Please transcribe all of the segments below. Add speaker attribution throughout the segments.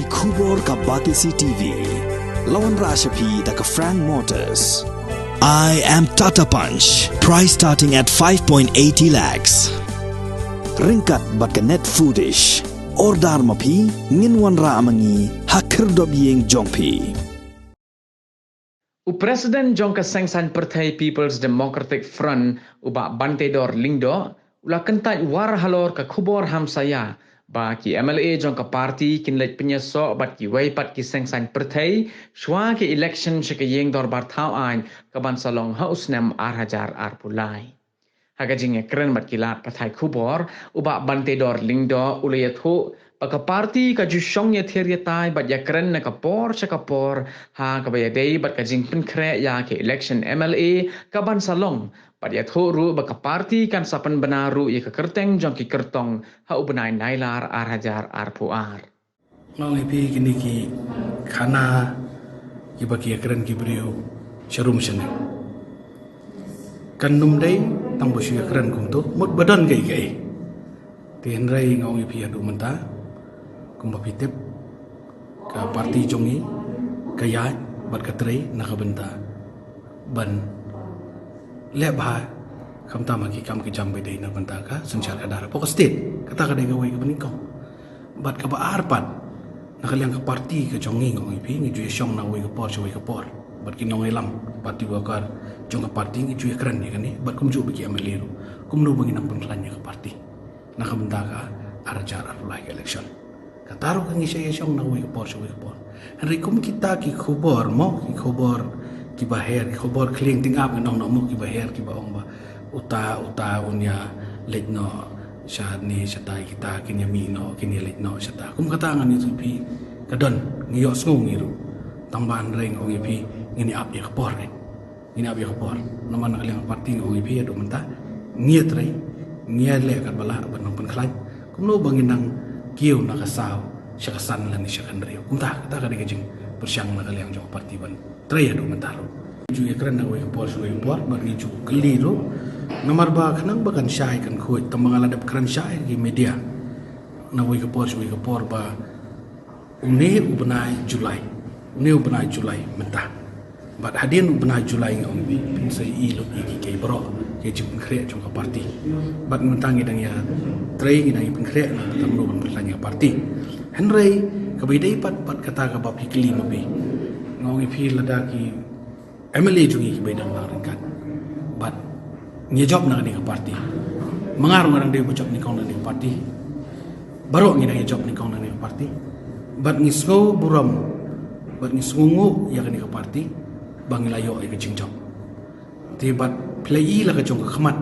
Speaker 1: Kubor ka Batisi TV. Lawan Rashapi da ka Frank Motors. I am Tata Punch. Price starting at 5.80 lakhs. Ringkat bat ka net foodish. Ordar mapi nginwan ra amangi hakir dobyeng jongpi.
Speaker 2: Presiden jongka sengsan Partai People's Democratic Front uba Bantedor Lingdo ula kentaj war halor ka Kubor Hamsaya ba ki MLA jongka parti kinlej penyeso bat ki waipat ki sengsan Partai shwa ki election shikayeng dor barthau ain ka bansalong hausnem arhajar arpulai. Hagajing keren bat kilat Partai Kubor uba Bantedor Lingdo ulayathu Paka parti ka jusyong ya theriatai bat ya keren na kapor sa kapor ha kabayadei bat ka jingpin kre ya ke election MLA ka bansalong bat ya thuru baka parti kan sapan benaru ya kerteng jong ki kertong ha ubenai nailar arhajar arpuar.
Speaker 3: Nong ipi kini ki kana ki baki ya keren ki brio sharum shane. Kan num dei tang bo ya keren kum tu mut badan gai gai. Tien rai ngong ipi adu menta kumbapitip ke parti jongi kaya berkatrai nakabenta ban lebah kamta maki kam ki jambe dei na benta ka sencar kadar pokok state kata kadai gawai ke benikong bat ka ba arpat nakaliang ke parti ke jongi ngong ipi ngi juye syong na wai ke por bat ki nong elam parti wakar jong ke parti ngi juye keren ni kan ni bat kum ju bagi ameliru kum no bangi nang penlanya ke parti nakabenta ka arjar arulai election Kataru kang isya syong na wai kapor. Henry kum kita ki khubor mo ki khubor ki baher ki khubor kling ting up nong mo ki baher ki baong ba uta unya letno syad ni syata kita kinya mino kinya letno syata kum katangan itu pi kadon ngiyok sngung ngiru tambahan reng ong ipi ngini up ya kapor kan ngini up ya kapor naman nakaliang parti ong ipi adu menta ngiat rei ngiat le kat bala banong penklaj kum no banginang kiu nak kasau syakasan lan syakan rio kumta kata kada gajing persyang nak kaliang jong parti ban traya do mentaro ju ya keren nak we por bagi ju keliru nomor ba kanang bakan syai kan khoi tamang aladap keren syai di media na we por ba une ubnai julai mentah bat hadin ubnai julai ngong bi pin sai i lo iki ke bro ke jum kre jong parti bat mentangi dang ya trai ngi dang pin kre na tam no bertanya parti henry kabidai pat kata ka ba pikli mabi ngong i ladaki MLA jungi bedang laringkan bat ngi job na ni parti mengaru ngarang de job ni kong na ni parti baru ngi dang job ni kong na ni parti bat ngi snow buram bat ngi sungu ya ni parti bangilayo ay kajing job tibat play la kajong khmat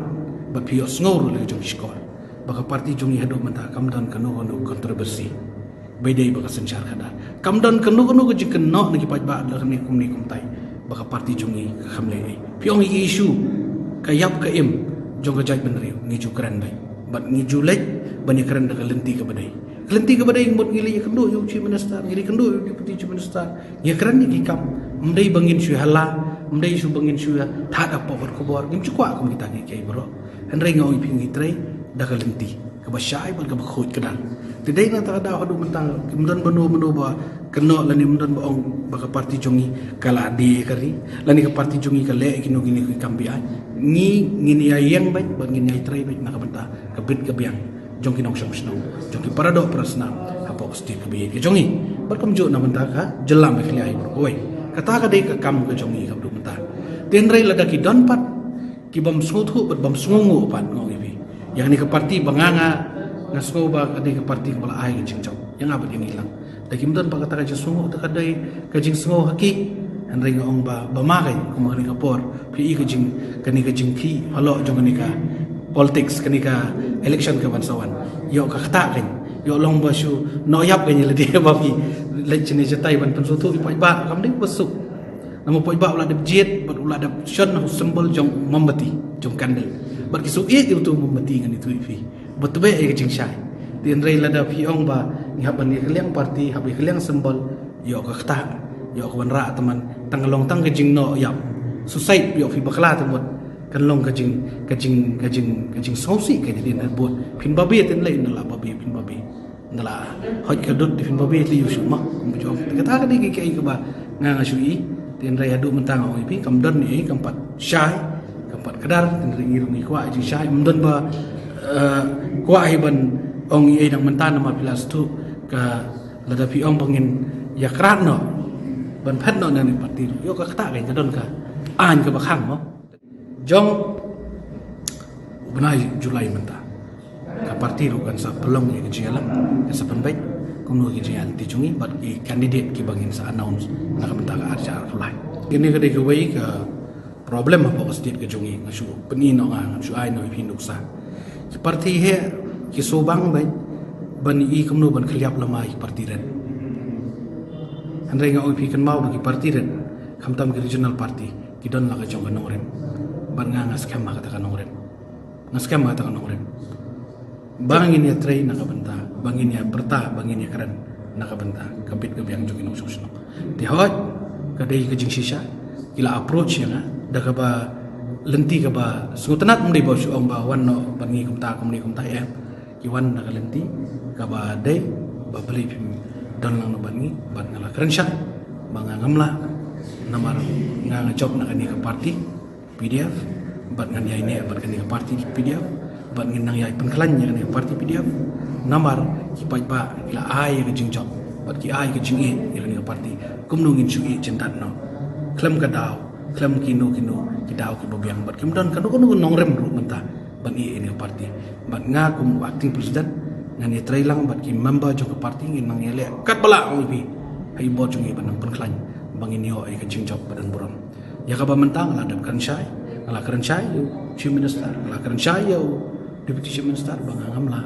Speaker 3: ba pio sngoru la kajong skor baka parti jungi hado menta kamdan kanu kontroversi bedai baka sencar kada kamdan kanu kajing keno ngi pajba la ni kum tai baka parti jungi khamle piong issue kayap ka im jong kajai benriu ngi ju keren dai bat ngi ju lek bani keren da lenti ka badai mut ngili kendo yu chi minister ngili kendo yu deputy chi minister ya keren ni kam mdai bangin syu hala mdai syu bangin syu thada power kubor ngim chukwa kum kita ngi kai bro henry ngoi pingi trai da kalenti ka ba syai bal ka ba khot kadang tidai na ta da hadu mentang kemudian benu ba keno lani kemudian ba ong ba ka parti jongi kala di kari lani ka parti jongi ka le kino gini ki kambi ai ngini ayang ba ngini ai trai ba na ka benta ka bit ka biang jong kinong song jong ki parado prasna hapo sti ka bi ki jongi bar kum jo na benta ka jelam ka ai bro oi kata ka dei ka kam ka jongi ka benta tenrai ladaki don pat ki bam sothu bat bam sungu pat ngong ibi yang ni ke parti banganga ngasgo ba ka dei ka parti bala ai ka jingjaw yang abad yang hilang daki mudon pa kata ka sungu ta ka dei ka jing sungu haki henry ngong ba bamagai kumari ka por pi ka jing kani ka jing ki halo jong ni ka politics kani ka election ka bansawan yo ka kata kan yo long ba shu no yap kan le dia ba pi le chini jatai ban pen sothu pi ba kam dei besuk namo poi ba ulah de jet bat ulah de shon na symbol jong mombati jong kandel bat ki su e tu mombati ngani tu fi bat be e jing shai tin rei la da fi ong ba ni haban ni kaliang parti habi kaliang symbol yo ka kata yo ka ra teman tangalong tang ke jing no yap susai yo fi bakla tu mot kan long ka jing sausi ka jadi na bot pin babi tin lai na la babi pin babi ndala hoj ka dut di fin babe li yusu mak kum jong kata ka di kai ka ba nga nga sui tin rai adu mentang oi pi kam don ni kampat syai kampat kedar tin rai ngirungi kwa ji syai mdon ba kwa ai ban ong i dang mentan ma pilas tu ka lada pi ong pangin yakrat no ban phat no nan parti yo ka kata ka don ka an ka ba khang mo jong benai Julai mentah ka parti ru kan sa pelong ye kejalan ka sa penbaik kumno kejalan ti jungi bat ki candidate ki bangin sa announce na ka mentah ka arja fulai gini ka de ka wei ka problem apa state ka jungi ngasu peni no nga ngasu ai no pinuk sa ki parti he ki sobang bai ban i kumno ban khliap lamai parti ren andai nga oi pi kan mau ki parti ren khamtam ki regional party ki don la ka jong ka noren ban nga ngas kam ka ta ka noren ngas kam ka ta ka noren bangin ya train nak benta bangin ya berta bangin ya keren nak benta kapit ke biang jokin usus no di hot kadai ke jing sisa kila approach ya da ka ba lenti ka ba sutanat mdi ba su om ba wan no bangi kumta ya ki wan nak lenti ka ba dai ba beli pim dan lang no bangi ban ngala keren syak banga ngamla namar nga job nak ni ka party PDF bat ngan ya ini bat kan ni ka party PDF bat nginang ya pengkalan nya ni parti PDF namar ki pai ba ila ai ke jing job bat ki ai ke jing e ni parti kum no ngin chu e jendat no klam ka daw klam kino ki daw ki bobiang bat kim don kan ko nong rem ru menta ban e ni parti bat nga kum acting president ngani trailang bat ki member jo ke parti nginang yele kat bala ong pi ai bo jung e ban pengkalan bangin yo ai ke jing job badan buron ya ka ba mentang la dap kan syai ala kan syai chief minister ala kan syai yo Deputy Chief Minister bangan ngamla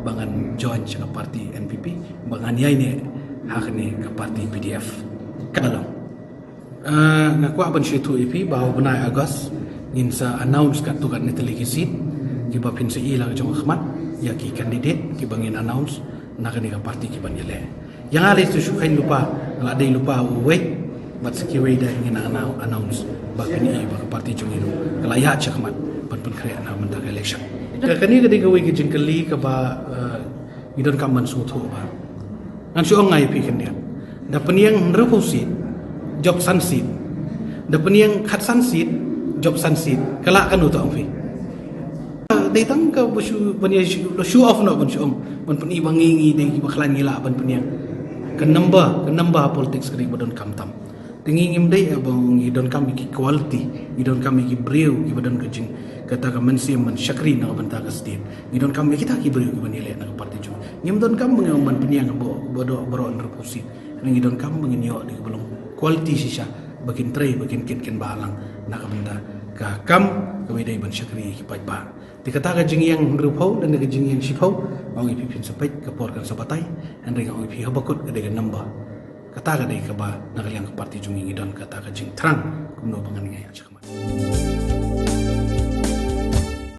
Speaker 3: bangan join ke parti NPP bangan yai ni hak ni ke parti PDF kalau ngaku aban situ IP bahawa benai Agos ngin sa announce kat tukan ni televisi ki bapin se ila jong khmat ya ki candidate ki bangin announce nak ni ke parti ki ban yele yang ada itu sukain lupa ala dai lupa we bat sekiwe dah ngin announce bakin i ba parti jong ini kala ya chakmat ban pun kaya na mentak election kani kadi gawe ki jingkali ka ba idon kamban sutho ba ngan su ngai pi kan dia da peniang reposit job sansit da peniang khat sansit job sansit kala kan uto amfi dai tang ka busu peniang show off no ban su ban peni bangingi dai ki baklan ngila ban peniang kan number politics kri badon kamtam tingingim dai abang idon kami ki quality idon kami ki breu ki badon kejing kata ka mensim man syakri na banta ka state idon kami kita ki breu ki banile na parti ju ngim don kam ngam man peniang bodo boro reposit ning idon kam ngin yo di belum quality sisa bakin tray bakin kin balang na ka banta ka kam ka wedai ban syakri ki pai ba dikata ka jing yang rupau dan ka jing yang sipau ang ipipin sapait ka por kan sabatay andai ka ipi habakut ka de number kata ka dai ka ba nakaliang ka parti jung idon kata ka jing trang kumno bangan ngaya chakmat